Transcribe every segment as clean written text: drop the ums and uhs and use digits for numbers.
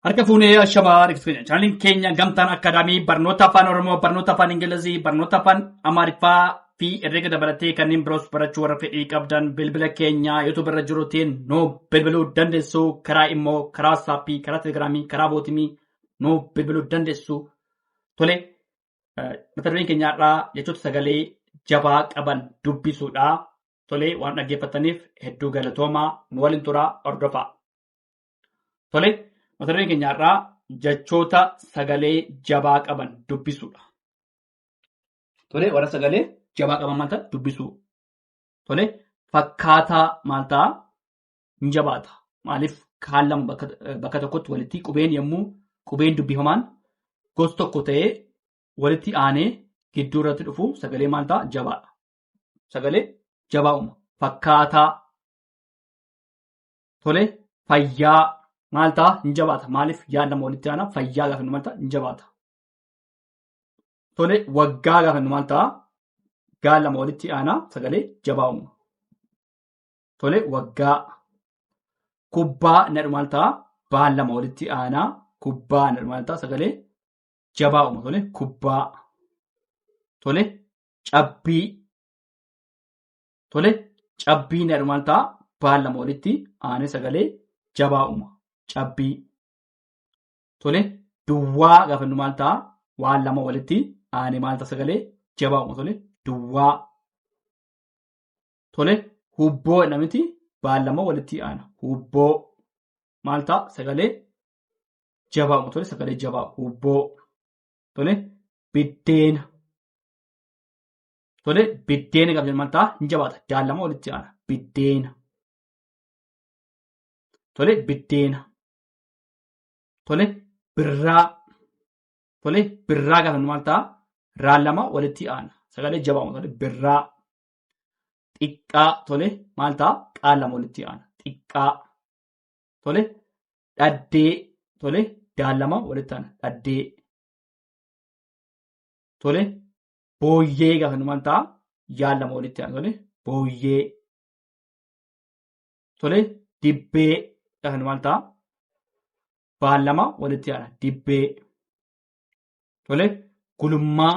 Harka fuunee Ashabaa Riksifeen chaanaliin keenya gamtaan akaadaamii barnoota afaan Oromoo, barnoota afaan Ingilizii, barnoota afaan Amaariffaa fi herreega dabalatee kanneen biroos barachuu warra fedhii qabdan bilbila keenya YouTube irra jiruutiin nu bilbiluu dandeessu. Karaa immoo karaa WhatsApp, karaa Telegiraamii, karaa Bootimii nu bilbiluu dandeessu. Tole mata dureen keenyaarraa jechoota sagalee jabaa qaban dubbisuudha. Tole waan dhaggeeffataniif hedduu galatoomaa nu waliin turaa hordofaa. Tole mata dureen keenyaarraa jechoota sagalee jabaa qaban dubbisuudha. Tole warra sagalee jabaa qaban maal ta'a dubbisuu. Tole fakkaataa maal ta'a hin jabaata. Maaliif kaan lama bakka tokkotti walitti qubeen yommuu qubeen dubbifamaan gosa tokko ta'ee walitti aanee gidduu irratti dhufu sagalee maal ta'a jabaadha. Sagalee jabaa uuma. Fakkaataa. Tole fayyaa. Maal ta'a hin jabaata. Maaliif yaan lama walitti aanaa fayyaa gaafa maal ta'a hin jabaata. Tole waggaa gaafa maal ta'a gaan lama walitti aanaa sagalee jabaa uuma. Tole waggaa. Kubbaa nadhu maal ta'a baan lama walitti aanaa kubbaa nadhu maal ta'a sagalee jabaa uuma. Tole kubbaa. Tole cabbii. Tole cabbii nadhu maal ta'a baan lama walitti aanee sagalee jabaa uuma. Cabbii. Tole duwwaa gaafa maal ta'a waan lama walitti aanee maal ta'a sagalee jabaa uuma. Tole duwwaa. Tole hubboo namiti baan lama walitti aana. Hubboo maal ta'a sagalee jabaa uuma. Tole sagalee jabaa hubboo. Tole biddeena. Tole biddeena gaafa maal ta'a hin jabaata. Daan lama walitti aana. Biddeena. Tole biddeena. Tole birraa. Tole birraa gaafa maal ta'a raan lama walitti aana. Sagalee jabaa uuma. Tole birraa. Xiqqaa. Tole maal ta'a qaan lama walitti aana. Xiqqaa. Tole dhaddee. Tole daan lama walitti aana. Dhaddee. Tole booyyee gaafa maal ta'a yaan lama walitti aana. Tole booyyee. Tole dibbee gaafa maal ta'a baan lama walitti aana. Dibbee. Tole gulummaa.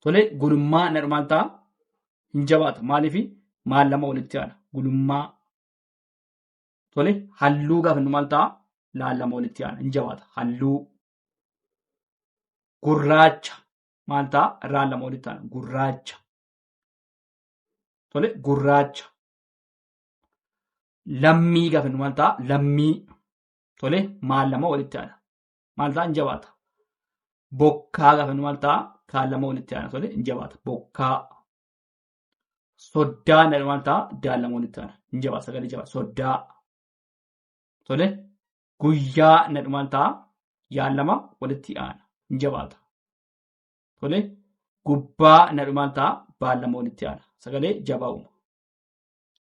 Tole gulummaa nadhu maal ta'a hin jabaata. Maaliif maal lama walitti aana. Gulummaa. Tole halluu gaafa maal ta'a laan lama walitti aana. Hin jabaata. Halluu. Gurraacha. Maal ta'a raan lama walitti aana. Gurraacha. Tole gurraacha. Lammii gaafa maal ta'a lammii. Tole maal lama walitti aana. Maal ta'a hin jabaata. Bokkaa gaafa maal ta'a kaan lama walitti aana. Tole hin jabaata. Bokkaa. Soddaa nadhu maal ta'a daan lama walitti aana. Hin jabaata. Sagalee jabaa. Soddaa. Tole guyyaa nadhu maal ta'a yaan lama walitti aana. Hin jabaata. Tole gubbaa nadhu maal ta'a baan lama walitti aana. Sagalee jabaa uuma.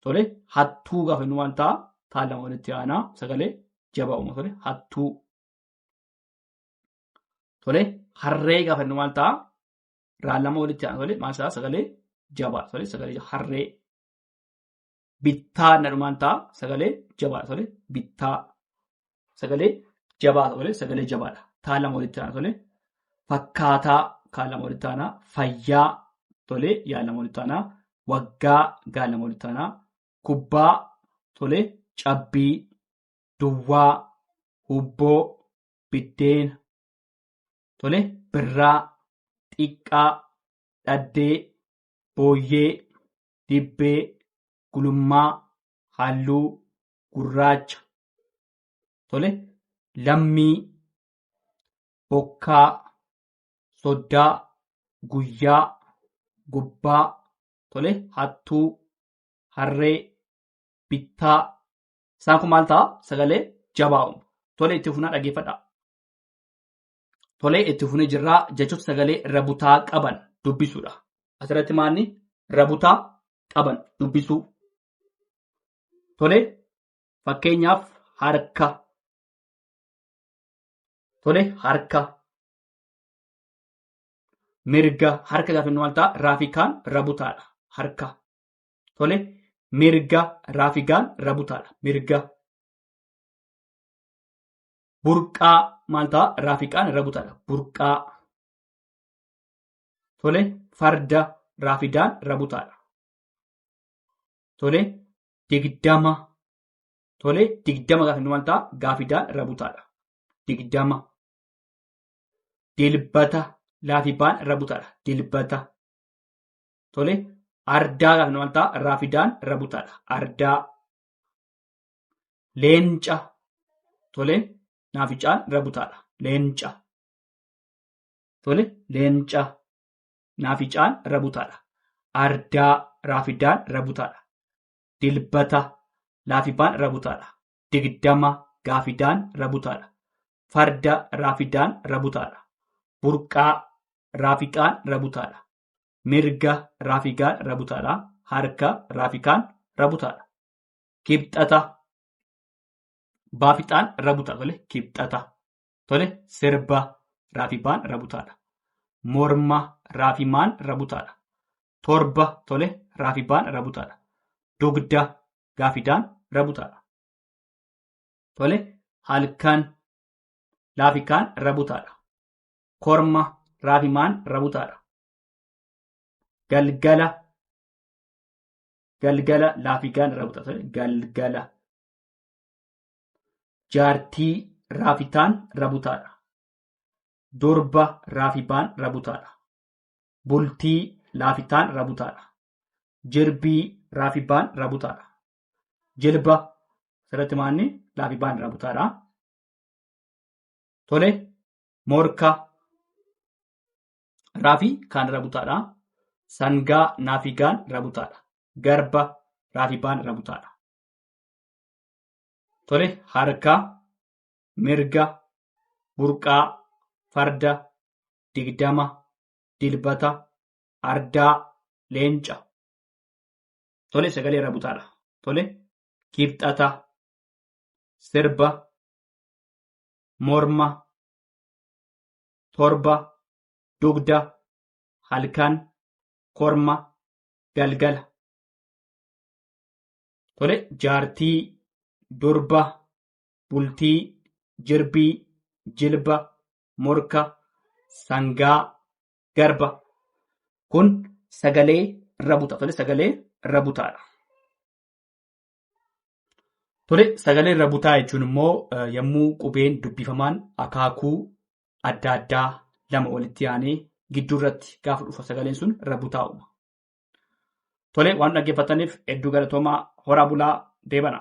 Tole hattuu gaafa maal ta'a kaan lama walitti aanaa sagalee jabaa uuma. Tole hattuu. Tole harree gaafa maal ta'a raan lama walitti aana. Tole maal ta'a sagalee jabaa. Tole sagalee harree. Bittaa nadhu maal ta'a sagalee jabaa. Tole bittaa. Sagalee jabaa. Tole sagalee jabaadha. Taan lama walitti aana. Tole fakkaataa kaan lama walitti aanaa. Fayyaa. Tole yaan lama walitti aanaa. Waggaa gaan lama walitti aanaa. Kubbaa. Tole cabbii. Duwwaa. Hubboo. Biddeena. Tole birraa. Xiqqaa. Dhaddee. Booyyee. Dibbee. Gulummaa. Halluu. Gurraacha. Tole lammii. Bokkaa. Soddaa. Guyyaa. Gubbaa. Tole hattuu. Harree. Bittaa. Isaan kun maal ta'a sagalee jabaa uuma. Tole itti fufnaa dhaggeeffadhaa. Tole itti fufnee jirraa jechoota sagalee rabutaa qaban dubbisuudha. Asirratti maalni rabutaa qaban dubbisuu. Tole fakkeenyaaf harka. Tole harka. Mirga. Harka gaafa maal ta'a raafikaan rabutaadha. Harka. Tole mirga raafikaan rabutaadha. Mirga. Burqaa maal ta'a? Raafiqaan rabutaadha. Burqaa. Tole farda raafidaan rabutaadha. Tole digdama. Tole digdama gaafa maal ta'a? Gaafidaan rabutaadha. Digdama. Dilbata laafibaan rabutaadha. Dilbata. Tole ardaa gaafa maal ta'a? Raafidaan rabutaadha. Ardaa. Leenca. Tole naaficaan rabutaadha. Leenca. Tole leenca. Naaficaan rabutaadha. Ardaa raafidaan rabutaadha. Dilbata laafibaan rabutaadha. Digdama gaafidaan rabutaadha. Farda raafidaan rabutaadha. Burqaa raafiqaan rabutaadha. Mirga raafiqaan rabutaadha. Harka raafiqaan rabutaadha. Kibxata baafixaan rabutaadha. Tole kibxata. Tole sirba raafibaan rabutaadha. Morma raafimaan rabutaadha. Torba tole raafibaan rabutaadha. Dugda gaafidaan rabutaadha. Tole halkan laafikaan rabutaadha. Korma raafimaan rabutaadha. Galgala laafikaan rabutaadha. Galgala. Jaartii raafitaan rabutaadha. Durba raafibaan rabutaadha. Bultii laafitaan rabutaadha. Jirbii raafibaan rabutaadha. Jilba asirratti maanni laafibaan rabutaadha. Tole morka raafikaan rabutaadha. Sangaa naafigaan rabutaadha. Garba raafibaan rabutaadha. Tole harka mirga burqaa farda digdama dilbata ardaa leenca. Tole sagalee rabutaadha. Tole kibxata sirba morma torba dugda halkan korma galgala. Tole jaartii durba bultii jirbii jilba morka sangaa garba. Kun sagalee rabuta. Tole sagalee rabutaadha. Tole sagalee rabutaa jechuun immoo yommuu qubeen dubbifamaan akaakuu adda addaa lama walitti aanee gidduu irratti gaafa dhufa sagaleen sun rabutaa uuma. Tole waan dhaggeeffataniif hedduu galatoomaa horaa bulaa deebana.